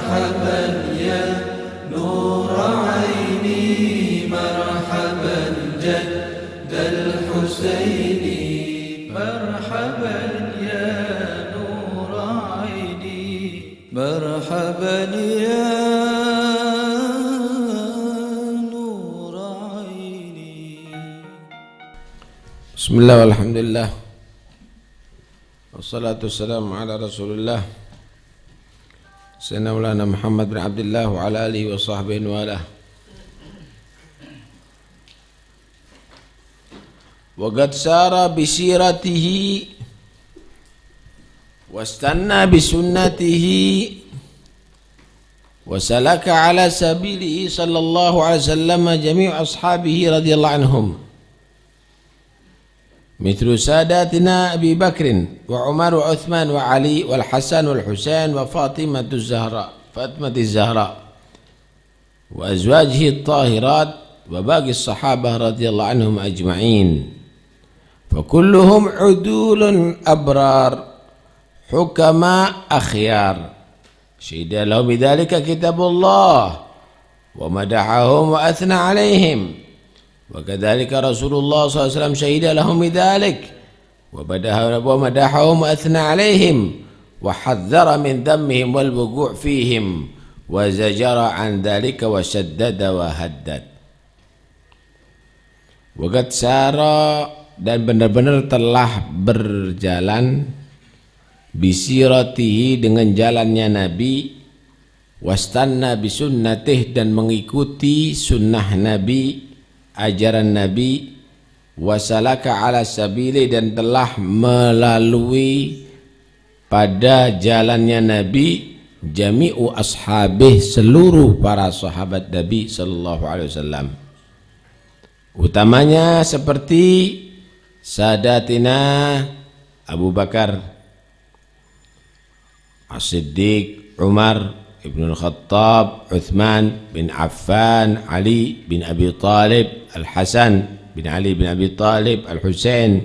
مرحبا يا نور عيني مرحبا جد الحسين مرحبا يا نور عيني مرحبا يا نور عيني. بسم الله والحمد لله والصلاة والسلام على رسول الله سيدنا مولانا محمد بن عبد الله وعلى آله وصحبه وآله. وقد سار بسيرته واستنى بسنته وسلك على سبيله صلى الله عليه وسلم جميع أصحابه رضي الله عنهم مثل ساداتنا أبي بكر وعمر وعثمان وعلي والحسن والحسين وفاطمة الزهراء وأزواجه الطاهرات وباقي الصحابة رضي الله عنهم أجمعين فكلهم عدول أبرار حكماء أخيار شهد لهم بذلك كتاب الله ومدحهم وأثنى عليهم وكذلك رسول الله صلى الله عليه وسلم شهد لهم بذلك ومدحهم وأثنى عليهم وحذر من ذمهم والوقوع فيهم وزجر عن ذلك وشدد وهدد. Waqad sara dan benar-benar telah berjalan bisiratihi dengan jalannya Nabi wastanna bisunnatih dan mengikuti sunnah Nabi ajaran Nabi wasalaka ala sabili dan telah melalui pada jalannya Nabi jami'u ashabih seluruh para sahabat Nabi sallallahu alaihi wasallam. Utamanya seperti Sadatina Abu Bakar As-Siddiq, Umar Ibn Khattab, Uthman bin Affan, Ali bin Abi Talib, Al-Hasan bin Ali bin Abi Talib, Al-Husain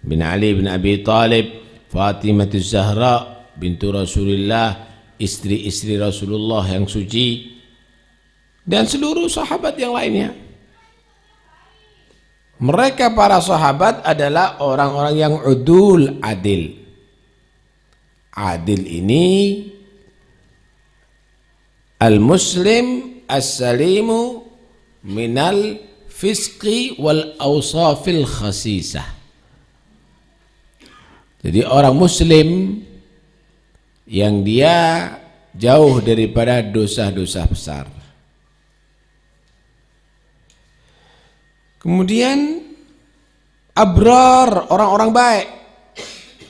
bin Ali bin Abi Talib, Fatimah Az-Zahra bintu Rasulullah, istri-istri Rasulullah yang suci, dan seluruh sahabat yang lainnya. Mereka para sahabat adalah orang-orang yang udul, adil. Adil ini al-muslim as-salimu minal fisqi wal awsafil khasisah. Jadi orang muslim yang dia jauh daripada dosa-dosa besar. Kemudian abrar, orang-orang baik.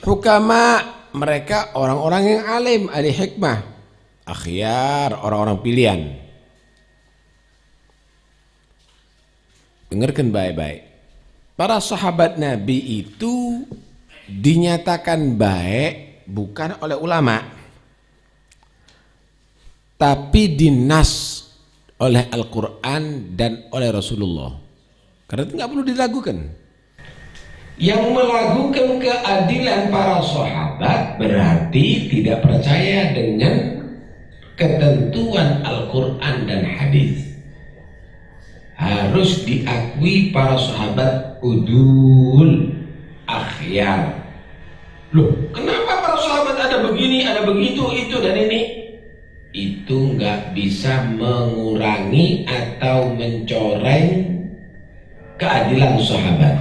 Hukama, mereka orang-orang yang alim, ahli hikmah. Akhyar, orang-orang pilihan. Dengarkan baik-baik. Para sahabat Nabi itu dinyatakan baik bukan oleh ulama, tapi dinas oleh Al-Quran dan oleh Rasulullah. Karena itu nggak perlu diragukan. Yang meragukan keadilan para sahabat berarti tidak percaya dengan ketentuan Al-Quran dan hadis. Harus diakui para sahabat udul akhyar. Loh, kenapa para sahabat ada begini, ada begitu, itu dan ini? Itu nggak bisa mengurangi atau mencoreng keadilan sahabat.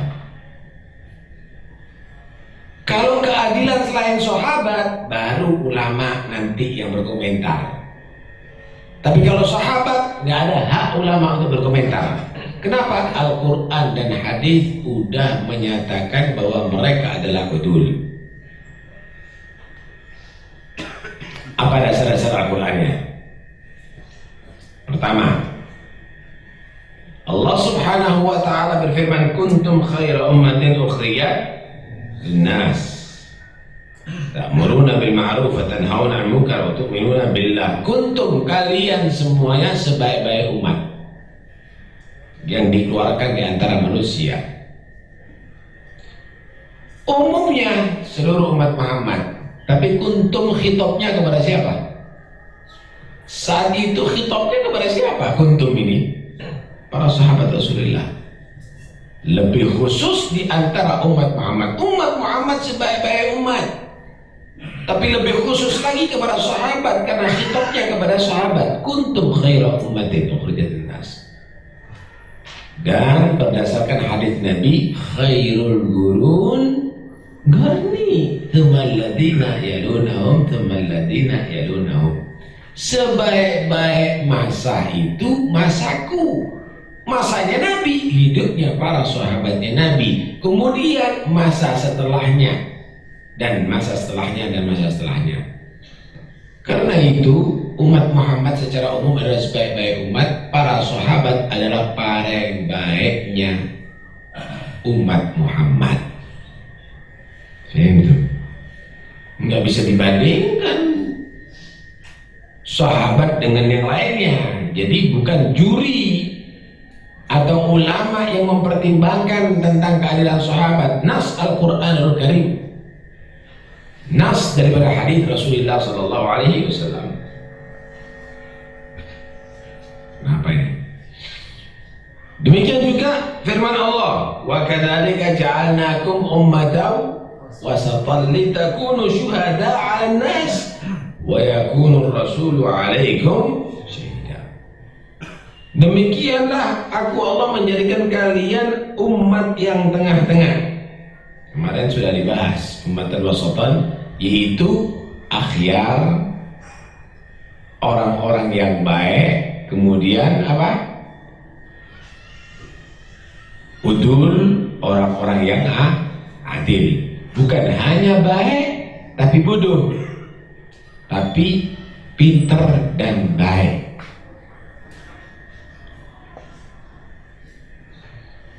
Kalau keadilan selain sahabat, baru ulama nanti yang berkomentar. Tapi kalau sahabat, nggak ada hak ulama untuk berkomentar. Kenapa? Al-Quran dan hadis udah menyatakan bahwa mereka adalah udul. Apa dasar-dasar Al-Qurannya? Pertama, Allah subhanahu wa ta'ala berfirman, kuntum khaira ummatin ukhriyat linnas ta'muruna bil ma'ruf wa tanhauna 'anil munkar wa tu'minuna billah. Kuntum, kalian semuanya sebaik-baik umat yang dikeluarkan di antara manusia. Umumnya seluruh umat Muhammad, tapi kuntum khitabnya kepada siapa? Saat itu khitabnya kepada siapa? Kuntum ini, para sahabat Rasulullah. Lebih khusus di antara umat Muhammad. Umat Muhammad sebaik-baik umat. Tapi lebih khusus lagi kepada sahabat karena khitabnya kepada sahabat. Kuntum khaira ummatin ukhrijat linnas. Dan berdasarkan hadis Nabi, khairul qurun qarni, tsummal ladzina yalunahum, tsummal ladzina yalunahum. Sebaik-baik masa itu masaku. Masanya Nabi, hidupnya para sahabatnya Nabi. Kemudian masa setelahnya dan masa setelahnya dan masa setelahnya. Karena itu umat Muhammad secara umum adalah sebaik-baik umat. Para sahabat adalah paling baiknya umat Muhammad. Itu nggak bisa dibandingkan sahabat dengan yang lainnya. Jadi bukan juri atau ulama yang mempertimbangkan tentang keadilan sahabat. Nas Al-Quranul Karim, nas daripada hadis Rasulullah Sallallahu Alaihi Wasallam. Kenapa ini? Demikian juga firman Allah, wa kadzalika ja'alnakum ummatan wasatan litakunu syuhada 'alan nas wa yakunu ar-rasulu 'alaikum syahida. Demikianlah aku Allah menjadikan kalian umat yang tengah-tengah. Kemarin sudah dibahas umat al-wasatan, yaitu akhyar, orang-orang yang baik, kemudian apa? Udul, orang-orang yang adil. Bukan hanya baik tapi bodoh, tapi pintar dan baik.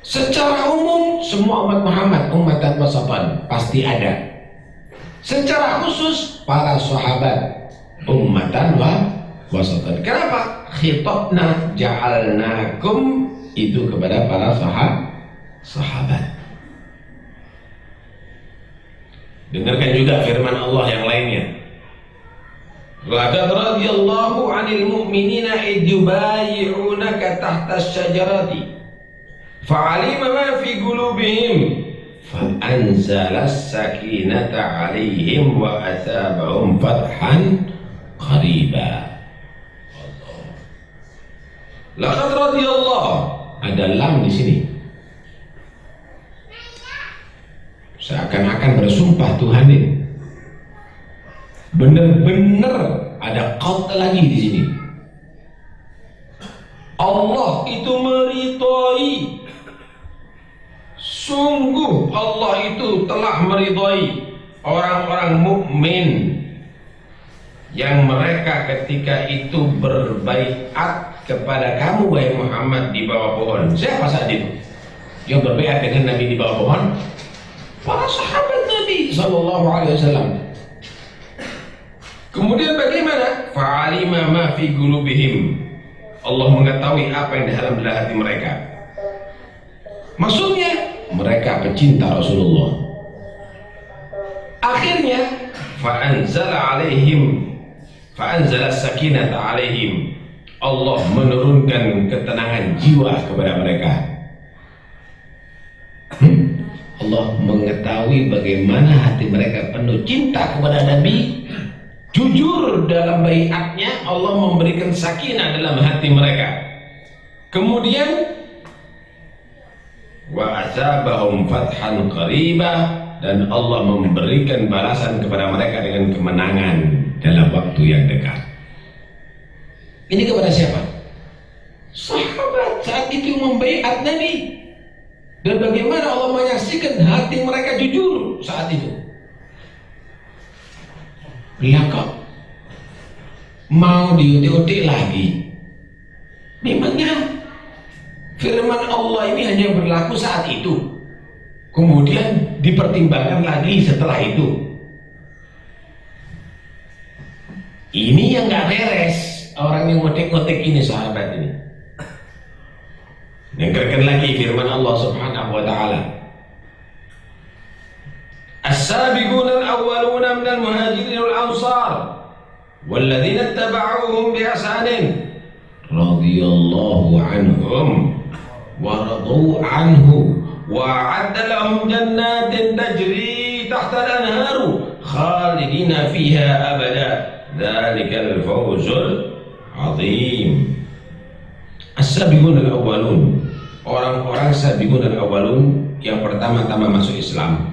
Secara umum semua umat Muhammad, umat tanpa wasatan, pasti ada. Secara khusus para sahabat, ummatan wasatan. Kenapa? Khitabna ja'alnakum itu kepada para sahabat. Dengarkan juga firman Allah yang lainnya. Laqad radiyallahu 'anil mu'minina id yubayyi'unaka tahta asy-syajarati fa'alima ma fi qulubihim fa'anzala as-sakinata 'alaihim wa asabahum fathan qariba. Laqad radiyallahu, ada lam di sini. Seakan-akan bersumpah Tuhan ini. Benar-benar ada qaut lagi di sini. Allah itu meridhai. Sungguh Allah itu telah meridhai orang-orang mukmin yang mereka ketika itu berbaiat kepada kamu wahai Muhammad di bawah pohon. Siapa saat itu yang berbaiat dengan Nabi di bawah pohon? Para sahabat Nabi Sallallahu Alaihi Wasallam. Kemudian bagaimana? Fa'alima ma fi qulubihim. Allah mengetahui apa yang di dalam hati mereka. Maksudnya mereka pecinta Rasulullah. Akhirnya fa'anzala as-sakinata alaihim. Allah menurunkan ketenangan jiwa kepada mereka. Allah mengetahui bagaimana hati mereka penuh cinta kepada Nabi, jujur dalam baiatnya. Allah memberikan sakinah dalam hati mereka. Kemudian wa asabahum fathan qariba, dan Allah memberikan balasan kepada mereka dengan kemenangan dalam waktu yang dekat. Ini kepada siapa? Sahabat saat itu membaiat Nabi. Dan bagaimana Allah menyaksikan hati mereka jujur saat itu. Belakang mau diutik-utik lagi. Memangnya firman Allah ini hanya berlaku saat itu, kemudian dipertimbangkan lagi setelah itu. Ini yang gak beres. Orang yang ngotek-ngotek ini, sahabat ini. Dengarkan lagi firman Allah Subhanahu wa taala. As-sabiquna al-awwaluna minal muhajirin wal ansar walladzina taba'uhum bi ihsanin radhiyallahu anhum wa radu anhu wa a'adda lahum jannatin tajri tahta al-anharu khalidina fiha abada dzalikal fawzul azim. As-sabiqun al-awwalun, orang-orang sabiqun al-awwalun yang pertama-tama masuk Islam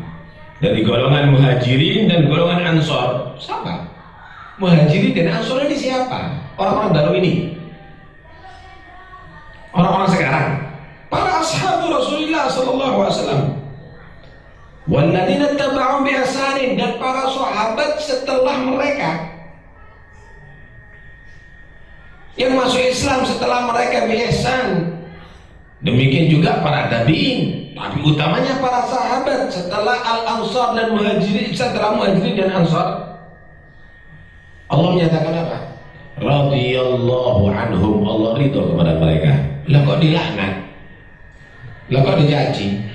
dari golongan muhajirin dan golongan ansor. Siapa? Muhajirin dan ansor ini siapa? Orang-orang baru ini, orang-orang sekarang, para ashabu Rasulullah sallallahu alaihi wasallam. Walladzina taba'u bi ihsanin, dan para sahabat setelah mereka yang masuk Islam setelah mereka bi ihsan. Demikian juga para tabi'in, tapi utamanya para sahabat setelah al-ansar dan muhajirin, setelah muhajirin dan ansar. Allah menyatakan apa? Radhiyallahu anhum, Allah ridho kepada mereka. Lah kok dilaknat? Lah kok dicaci?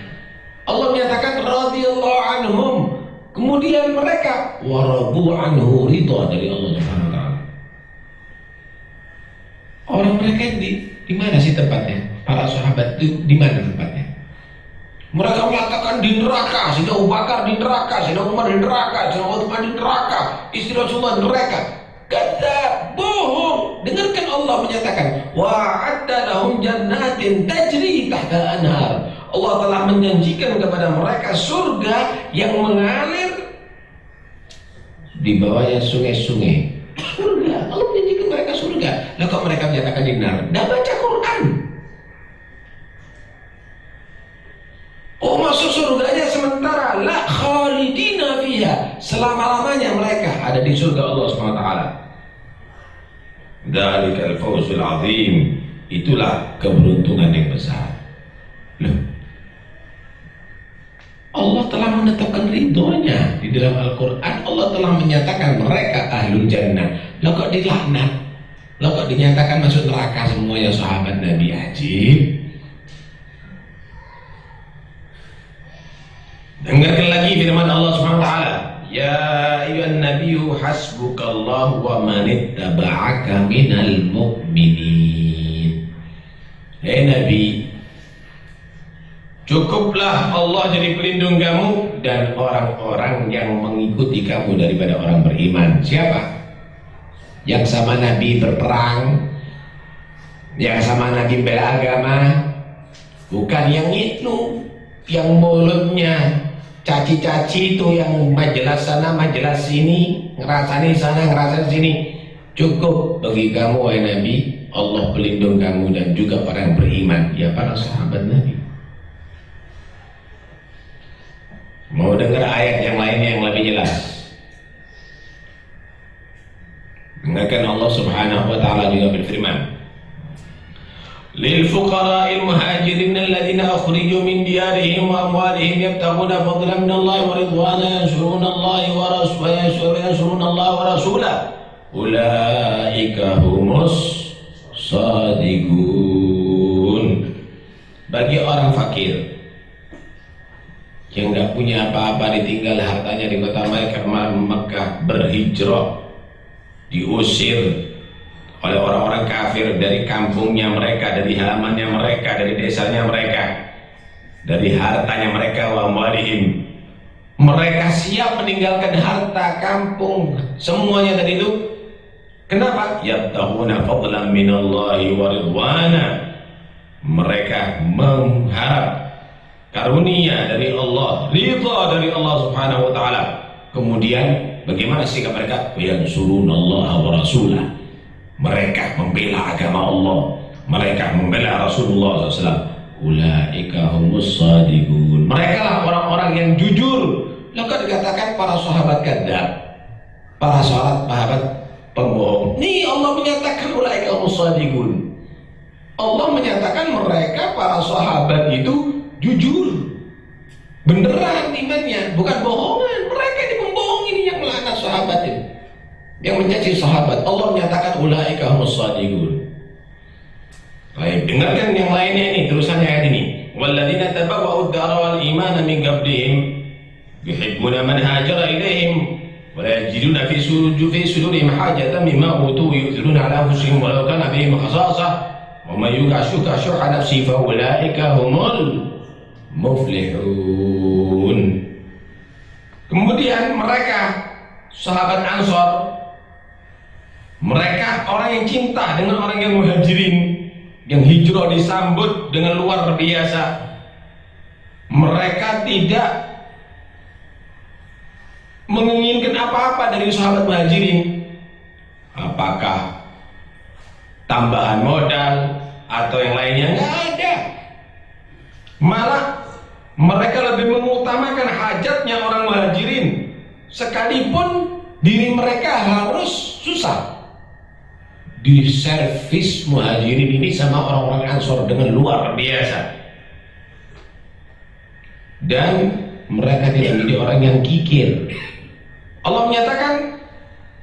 Allah menyatakan radhiyallahu anhum, kemudian mereka waradu anhu, ridho dari Allah Subhanahu wa taala. Orang mereka di mana sih tempatnya? Para sahabat itu di mana tempatnya? Mereka mengatakan di neraka, Sayyidina Abu Bakar di neraka, Sayyidina Umar di neraka, Sayyidina Utsman di neraka, istri Rasulullah di neraka. Kata bohong. Dengarkan Allah menyatakan wa'adda lahum jannatin tajri tahta anhar. Allah telah menjanjikan kepada mereka surga yang mengalir di bawahnya sungai-sungai. Surga, Allah menjanjikan mereka surga. Lah kok mereka menyatakan di neraka? Dah baca Quran. Oh, masuk surganya sementara, la khalidina fiha, selama-lamanya mereka ada di surga Allah Subhanahu wa taala. Dzalikal fawzul azim, itulah keberuntungan yang besar. Loh, Allah telah menetapkan ridhonya di dalam Al-Quran. Allah telah menyatakan mereka ahlul jannah. Lah kok dilaknat? Lah kok dinyatakan masuk neraka semuanya sahabat Nabi? Ajib. Dengarkan lagi firman Allah Subhanahu wa taala, ya ayyuhan nabiyyu hasbukallahu wa man ittaba'aka minal mu'minin. Hei Nabi, cukuplah Allah jadi pelindung kamu dan orang-orang yang mengikuti kamu daripada orang beriman. Siapa? Yang sama Nabi berperang, yang sama Nabi bela agama, bukan yang itu, yang mulutnya caci-caci itu, yang majelis sana majelis sini, ngerasani sana ngerasani sini. Cukup bagi kamu wahai Nabi, Allah pelindung kamu dan juga orang beriman, ya para sahabat Nabi. Mau dengar ayat yang lainnya yang lebih jelas? Dengarkan Allah Subhanahu wa taala juga berfirman, للفقراء المهاجرين الذين أخرجوا من ديارهم وأموالهم يبتغون فضلا من الله ورضوانا ينصرون الله ورسوله أولئك هم الصادقون. Bagi orang fakir yang tidak punya apa-apa, ditinggal hartanya di kota Mekah, berhijrah, diusir oleh orang-orang kafir dari kampungnya mereka, dari halamannya mereka, dari desanya mereka, dari hartanya mereka, wa amwalihim. Mereka siap meninggalkan harta, kampung, semuanya tadi itu. Kenapa? Yabtaghuna fadlan minallahi wa ridwana. Mereka mengharap karunia dari Allah, ridha dari Allah Subhanahu wa taala. Kemudian bagaimana sikap mereka? Yansurunallaha wa rasulah. Mereka membela agama Allah, mereka membela Rasulullah SAW. Ulaika humus shadiqun. Mereka lah orang-orang yang jujur. Lalu dikatakan para sahabat kadzab, para sahabat pembohong. Nih Allah menyatakan ulaika humus shadiqun. Allah menyatakan mereka para sahabat itu jujur, beneran imannya, bukan bohongan. Mereka ini pembohong, ini yang melaknat sahabat ini, yang mencaci sahabat. Allah menyatakan ulaika humus shadiqun. Baik, dengarkan yang lainnya ini, terusannya ayat ini. Walladzina tabawwa'ud dara wal imana min qablihim yuhibbuna man hajara ilaihim ولا يجدون في صدورهم حاجة مما أوتوا يؤثرون على أنفسهم ولو كان بهم خصاصة ومن يوق شح نفسه فأولئك هم المفلحون. Kemudian mereka sahabat Ansor, mereka orang yang cinta dengan orang yang muhajirin, yang hijrah disambut dengan luar biasa. Mereka tidak menginginkan apa-apa dari sahabat muhajirin, apakah tambahan modal atau yang lainnya, nggak ada. Malah mereka lebih mengutamakan hajatnya orang muhajirin, sekalipun diri mereka harus susah. Di servis muhajirin ini sama orang-orang Ansor dengan luar biasa, dan mereka tidak menjadi orang yang kikir. Allah menyatakan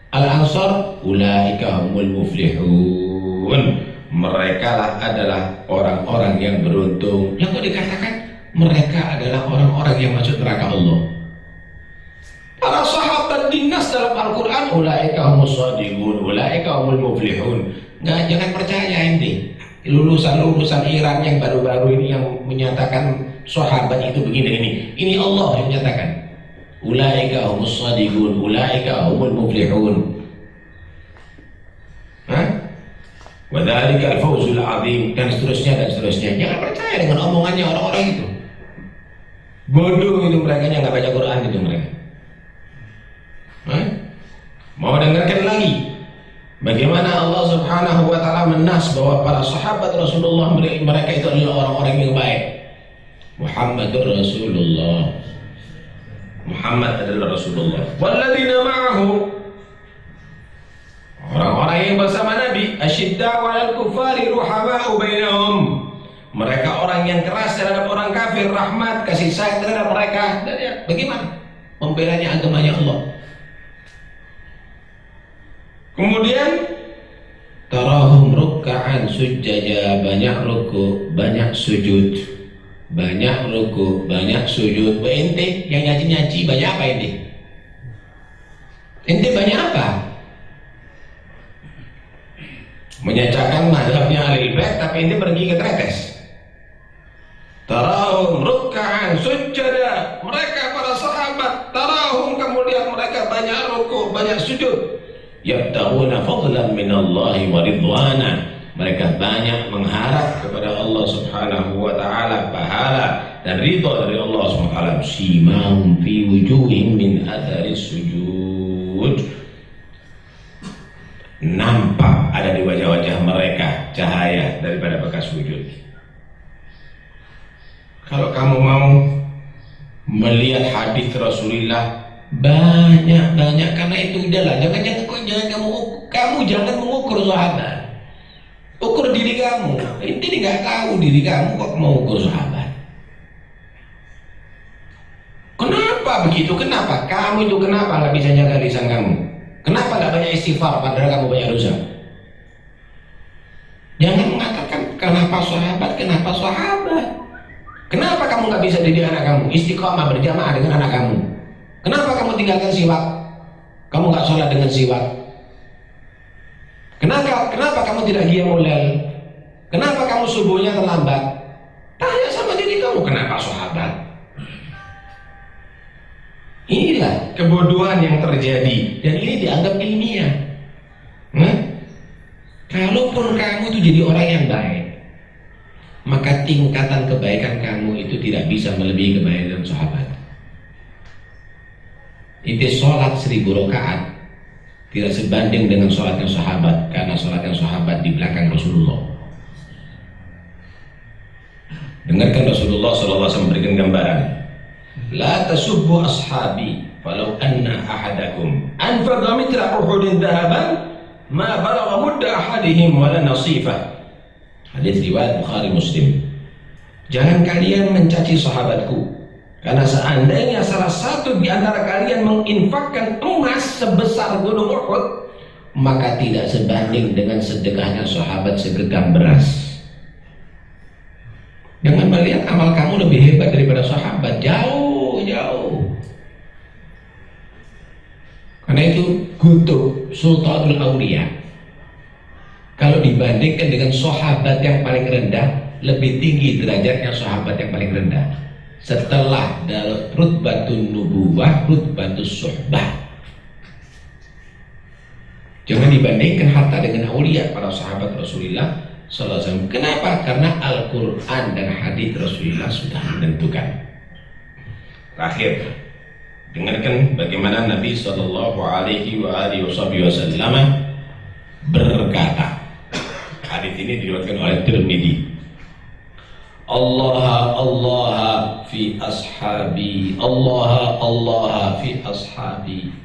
Al-Ansor ulaika humul muflihun, mereka lah adalah orang-orang yang beruntung. Yang kok dikatakan mereka adalah orang-orang yang masuk neraka Allah. Para sahabat dinas dalam Al-Quran ulaika humus shadiqun, ulaika humul muflihun. Jangan percaya ente lulusan Iran yang baru-baru ini yang menyatakan sahabat itu begini. Ini Allah yang menyatakan ulaika humus shadiqun, ulaika humul muflihun. Wa dzalika al-fawzul 'adzim, dan seterusnya. Jangan percaya dengan omongannya orang-orang itu. Bodoh itu mereka yang enggak baca Quran itu mereka. Mau dengarkan lagi bagaimana Allah Subhanahu wa taala menas bahwa para sahabat Rasulullah mereka itu adalah orang-orang yang baik. Muhammadur Rasulullah. Muhammad adalah Rasulullah. Walladzina ma'ahu, orang-orang yang bersama Nabi, asyidda'u 'alal kuffari ruhama'u bainahum. Mereka orang yang keras terhadap orang kafir, rahmat, kasih sayang terhadap mereka. Dan ya, bagaimana membelanya agamanya Allah. Kemudian tarahum rukka'an sujjaja, banyak ruku, banyak sujud. Banyak ruku, banyak sujud. Ente yang nyaji banyak apa ente? Ente banyak apa? Menyacakan mazhabnya Ahlul Bait, tapi ente pergi ke Tretes. Tarahum rukka'an sujjada, mereka para sahabat tarahum, kemudian mereka banyak ruku, banyak sujud. Yabtaguna fadlan minallahi wa ridwana, mereka banyak mengharap kepada Allah Subhanahu wa taala pahala dan ridha dari Allah Subhanahu wa taala. Simahum fi wujuhihim min atharis sujud, nampak ada di wajah-wajah mereka cahaya daripada bekas sujud. Kalau kamu mau melihat hadis Rasulullah banyak karena itu udahlah, jangan jangan mengukur sahabat, ukur diri kamu. Ini nggak tahu diri kamu kok mau ukur sahabat. Kenapa begitu? Kenapa kamu itu kenapa nggak bisa jaga lisan kamu? Kenapa nggak banyak istighfar padahal kamu banyak dosa? Jangan mengatakan kenapa sahabat. Kenapa kamu nggak bisa didik anak kamu istiqomah berjamaah dengan anak kamu? Kenapa kamu tinggalkan siwak? Kamu nggak sholat dengan siwak? Kenapa kamu tidak qiyamul lail? Kenapa kamu subuhnya terlambat? Tanya sama diri kamu, kenapa sahabat? Inilah kebodohan yang terjadi, dan ini dianggap ilmiah. Kalaupun kamu itu jadi orang yang baik, maka tingkatan kebaikan kamu itu tidak bisa melebihi kebaikan sahabat. Itu sholat 1000 rakaat tidak sebanding dengan sholatnya sahabat, karena sholatnya sahabat di belakang Rasulullah. Dengarkan Rasulullah SAW memberikan gambaran, la tasubbu ashabi falau anna ahadakum anfaqa mithla uhudin dhahaban ma balagha mudda ahadihim wala nasifah. Hadis riwayat Bukhari Muslim. Jangan kalian mencaci sahabatku, karena seandainya salah satu di antara kalian menginfakkan emas sebesar gunung Uhud, maka tidak sebanding dengan sedekahnya sahabat segenggam beras. Jangan melihat amal kamu lebih hebat daripada sahabat, jauh. Karena itu Kutub Sultanul Aulia kalau dibandingkan dengan sahabat yang paling rendah, lebih tinggi derajatnya sahabat yang paling rendah setelah dalam rutbatun nubuwah, rutbatus suhbah. Jangan dibandingkan harta dengan aulia para sahabat Rasulullah sallallahu alaihi wasallam. Kenapa? Karena Al-Quran dan hadis Rasulullah sudah menentukan. Terakhir, dengarkan bagaimana Nabi sallallahu alaihi wasallam berkata. Hadis ini diriwayatkan oleh Tirmidzi. Allah fi ashabi, Allah fi ashabi.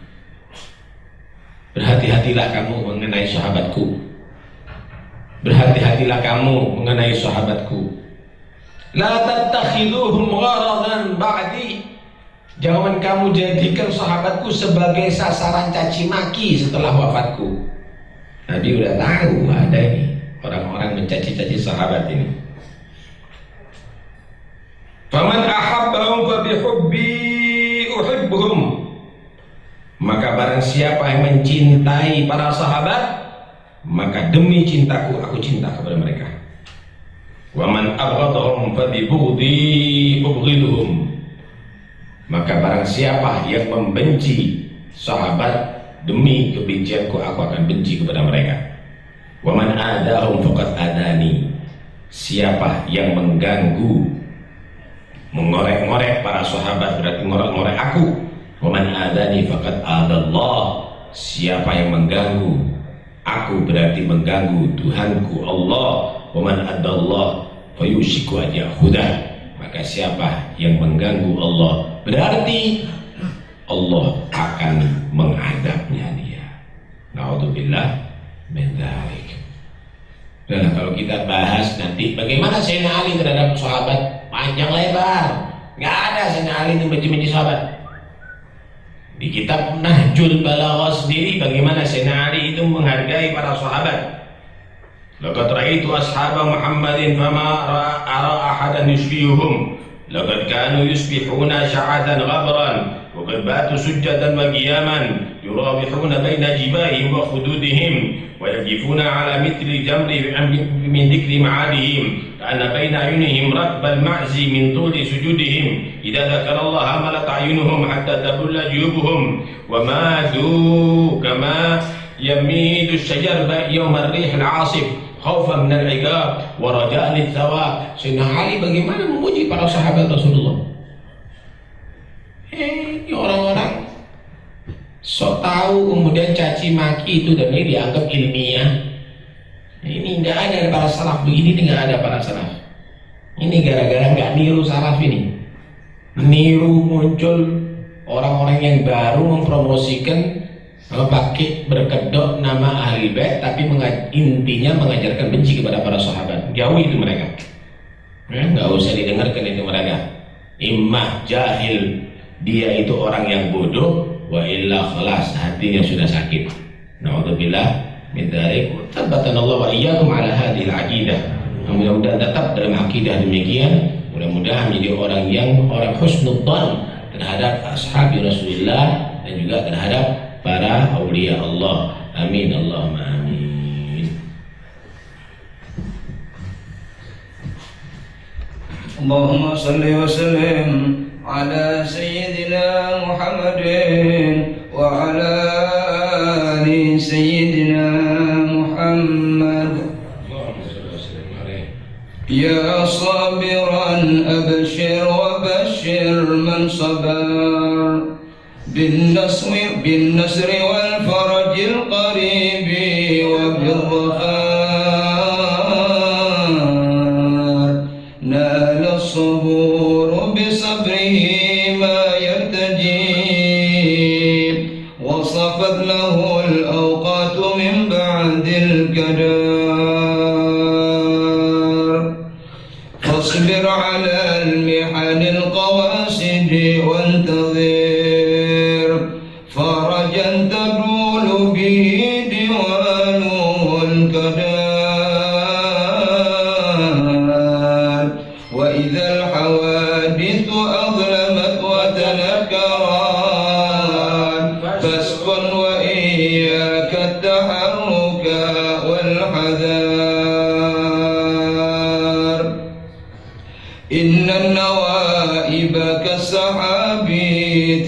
Berhati-hatilah kamu mengenai sahabatku. Berhati-hatilah kamu mengenai sahabatku. La tattakhiduhum gharadan ba'di. Jangan kamu jadikan sahabatku sebagai sasaran caci maki setelah wafatku. Nabi udah tahu ada ini orang-orang mencaci-caci sahabat ini. Faman ahabbahum fa bihubbi uhibbuhum. Maka barang siapa yang mencintai para sahabat, maka demi cintaku aku cinta kepada mereka. Wa man abghadahum fa bibughdi ubghiduhum. Maka barang siapa yang membenci sahabat, demi kebencianku aku akan benci kepada mereka. Wa man adahum faqad adani. Siapa yang mengganggu, mengorek-ngorek para sahabat berarti ngorek-ngorek aku. Wa man adani faqad adallah. Siapa yang mengganggu aku berarti mengganggu Tuhanku Allah. Wa man adallah fayushiku ajahudah. Maka siapa yang mengganggu Allah berarti Allah akan mengadabnya dia. Na'udzubillah min dzalik. Dan kalau kita bahas nanti bagaimana Sayyidina Ali terhadap sahabat, panjang lebar. Nggak ada Sayyidina Ali itu benci-benci sahabat. Di kitab Nahjul Balaghah sendiri bagaimana Sayyidina Ali itu menghargai para sahabat. Laqad ra'aitu ashaba Muhammadin fama ara ahadan yusbihum. Laqad kanu yusbihuna sya'atan ghabran. وقد باتوا سجدا وقياما يرابحون بين جباههم وخدودهم ويقفون على مثل الجمر من ذكر معادهم كأن بين أعينهم ركب المعز من طول سجودهم إذا ذكر الله ملت أعينهم حتى تبل جيوبهم وماتوا كما يميد الشجر يوم الريح العاصف خوفا من العقاب ورجاء للثواب. Sayyidina Ali bagaimana memuji para sahabat Rasulullah. Ini orang-orang sok tahu kemudian caci maki itu dan ini dianggap ilmiah. Ini nggak ada para salaf begini, nggak ada para salaf. Ini gara-gara nggak niru salaf ini. Niru muncul orang-orang yang baru mempromosikan pakai berkedok nama ahli bait tapi intinya mengajarkan benci kepada para sahabat. Jauh itu mereka. Nggak usah didengarkan itu mereka. Imah jahil. Dia itu orang yang bodoh, wa illa khalas hatinya sudah sakit. Na'udzubillah min dzalik. Tabbatana Allah wa iyyakum ala hadhil aqidah. Mudah-mudahan tetap dalam akidah demikian. Mudah-mudahan menjadi orang husnudzan terhadap ashabi Rasulullah dan juga terhadap para aulia Allah. Amin Allahumma amin. Allahumma salli wa sallim على سيدنا محمد وعلى آل سيدنا محمد يا صابرا أبشر وبشر من صبر بالنصر والفرج القريب وبالظفر نال الصبور بصبره ما يرتجي وصفت له الأوقات من بعد الكدر فاصبر على المحن القواسد وانتظر فرجا تدول به ديوان الكدر وإذا الحوادث أظلمت وتنكرت فاسكن العذار إن النوائب كالسحاب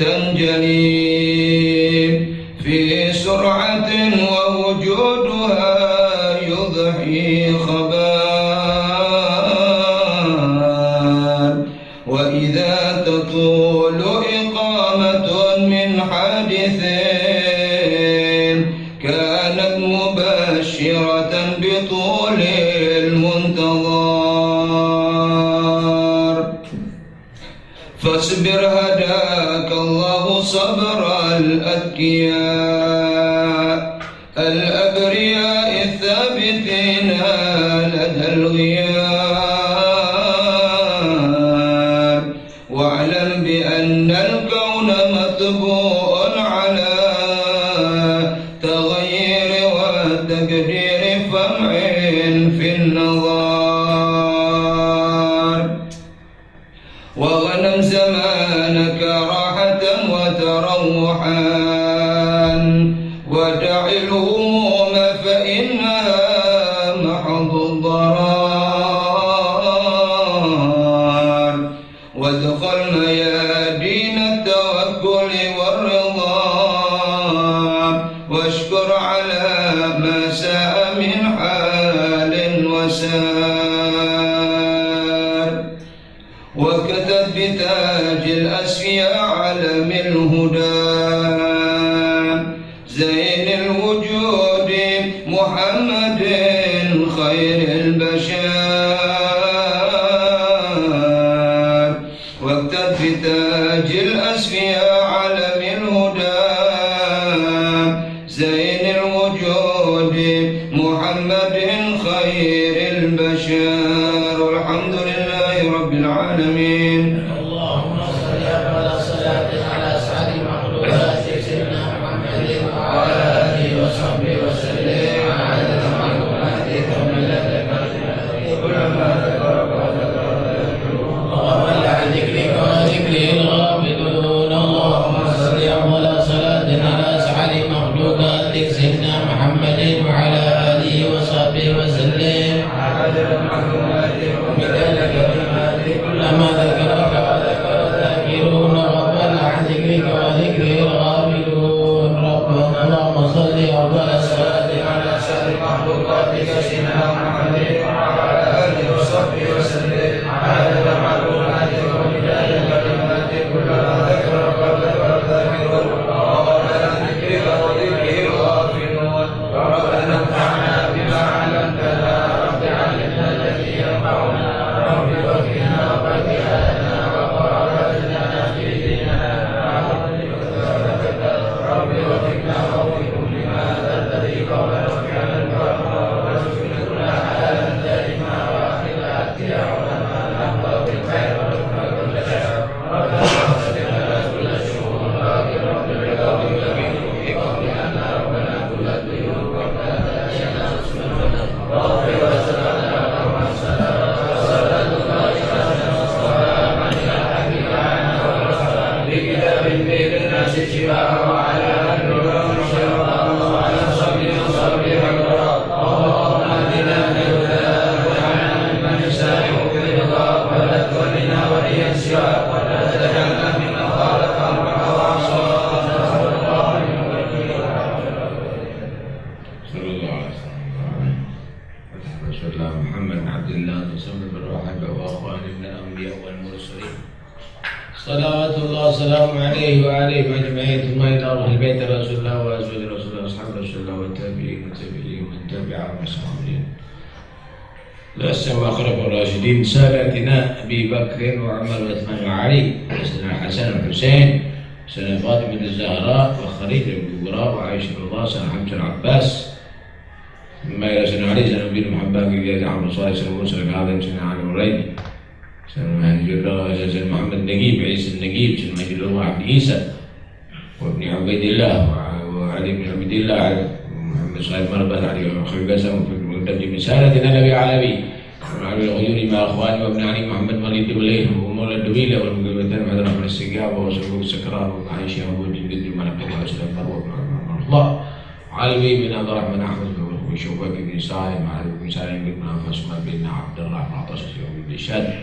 تنجلي في سرعة ووجودها يضحي خبار وإذا تطول إقامة من حادث كانت مبشرة بطول المنتظر فاصبر هداك الله صبر الأذكياء الأبرياء الثابتين لدى الغياب واعلم بأن الكون مطبوع على تغيير وتقدير فمع في النظر وغنم زمانك راحة وتروحا ودع الهموم فإنها محض الضرار وادخل ميادين التوكل والرضا واشكر على ما ساء من حال وسار وكتب بتاج الأسفياء علم الهدى زين الوجود محمد خير البشر واكتب بتاج الأسفياء علم الهدى زين الوجود محمد خير البشر والحمد لله رب العالمين. اللهم صل على صلاة على أسعد مخلوقاتك سيدنا محمد وعلى آله وصحبه وسلم عدد معلوماتك ومن لديك كل ما ذكرك وضل عن ذكرك وذكره الغافلون. اللهم صل على صلاة على أسعد مخلوقاتك سيدنا محمد وعلى آله وصحبه وسلم عدد معلوماتك ومن لديك كل ما ذكرك وذكر الذاكرون وضل عن ذكرك وذكره الغافلون. ربنا اللهم صل على صلاة على أسعد مخلوقاتك سيدنا محمد وعلى آله وصحبه وسلم عدد معلوماتك ومن لديك كلماتك كل ما ذكرك وذكر الذاكرون وضل عن ذكرك وذكره الغافلون. ربنا انفعنا بما علمتنا رب علمنا الذي ينفعنا رب وفقنا وفقنا وقربنا في ديننا رب وفقنا وفقكم لما الذي قبل وفعل الكرم ورزقنا كل حلال دائما واخر اتيا علما نحظى بالخير ورزقنا كل شر ربنا وفقنا كل شؤون باقي رب العباد وبه في قولنا ربنا كل الديون ربنا اشهد رسولنا واغفر وسلامنا اللهم صل وسلم بكتاب في الناس شفاء وعلى آله وشفاء وعلى صبر وصبر حقا اللهم اهدنا للهدى واجعلنا ممن يسارع في الرضا ولا تولنا وليا سواك ولا تجعلنا ممن خالف امرك وعصاك نسال الله من وجهه صلى الله عليه وسلم. رسول الله محمد بن عبد الله وسلم بالرحمة وأخوان من الأنبياء والمرسلين صلوات الله وسلامه عليه وعليهم أجمعين ثم إلى روح البيت رسول الله وأزواج رسول الله وأصحاب رسول الله والتابعين والتابعين ومن تبعهم بإحسان لا سيما خلفاء الراشدين سادتنا أبي بكر وعمر وعثمان وعلي سيدنا الحسن والحسين سيدنا فاطمة الزهراء وخديجة الكبرى وعائشة رضا سيدنا حمزة العباس ثم إلى سيدنا علي سيدنا نبينا محمد باقر عمرو صالح سيدنا موسى الكاظم سيدنا علي الريبي سيدنا مهدي الله سيدنا محمد النجيب عيسى النجيب سيدنا مهدي الله عبد عيسى وابن عبيد الله وعلي بن عبيد الله محمد صاحب مربد علي وخير قسم وفي بسالة النبي العالمي وعلى الغيور مع اخواني وابن علي محمد مريد وليه ومولى الدويله والمقبلتين بعد رحمه السقاوه وسلوك السكران وعائشه وابو جد من عبد الله وسلم فروه الله علوي من عبد الرحمن احمد شوبك بن سالم علي بن سالم بن عفاس بن عبد الله بن عطاس بن بشاد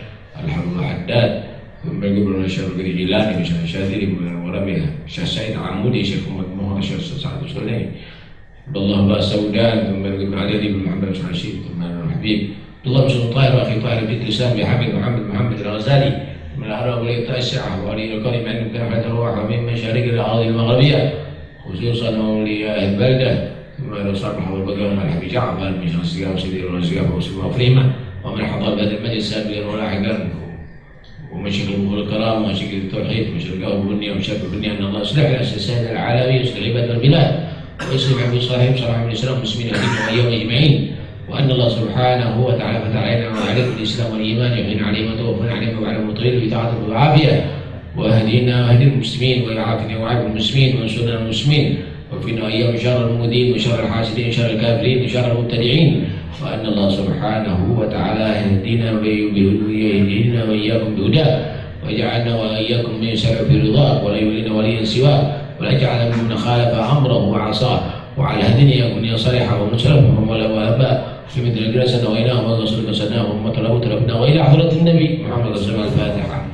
الحمد حداد ثم يقولون الشيخ الجيلاني وشيخ الشاذلي ورميها الشيخ سعيد العمودي شيخ محمد الشيخ سعد السليمي عبد الله بن سودان ثم يقولون علي بن محمد بن رشيد ثم الحبيب عبد الله بن طاهر واخي طاهر بن الاسلام بحمد محمد الغزالي من الاعراب التاسعه ولي الكريم ان كان حتى الروح من مشارق الاراضي المغربيه خصوصا اولياء البلده ثم صالح والبقاء مع الحبيب جعفر من شيخ السقاف وسيدي الرزاق وسيدي وكريمه ومن حضر بهذا المجلس سابقا ولاحقا ومشيخ الكرام ومشيخ التوحيد ومشيخ البنيه ومشيخ البنيه ان الله يصلح الاساسات العالميه ويصلح عباد البلاد ويصلح عباد صاحب صلاح الاسلام والمسلمين وايام اجمعين وان الله سبحانه وتعالى فتح علينا وعليكم الاسلام والايمان يعين علينا وتوفنا علينا وعلى المطيل في طاعته وعافيه واهدينا واهدي المسلمين ويعافنا ويعاف المسلمين وانصرنا المسلمين وفينا ايام شر المؤمنين وشر الحاسدين وشر الكافرين وشر المبتدعين وأن الله سبحانه وتعالى يهدينا وإياكم بهداه ويجعلنا وإياكم من يسارع في رضاه ولا يولينا وليا سواه ولا يجعل ممن خالف أمره وعصاه وعلى هديه يكون صالحا ومسلما ولا وابا في مثل الجلسة نويناه ورسولك سناه وما طلبوا تلبنا وإلى حضرة النبي محمد صلى الله عليه وسلم الفاتحة.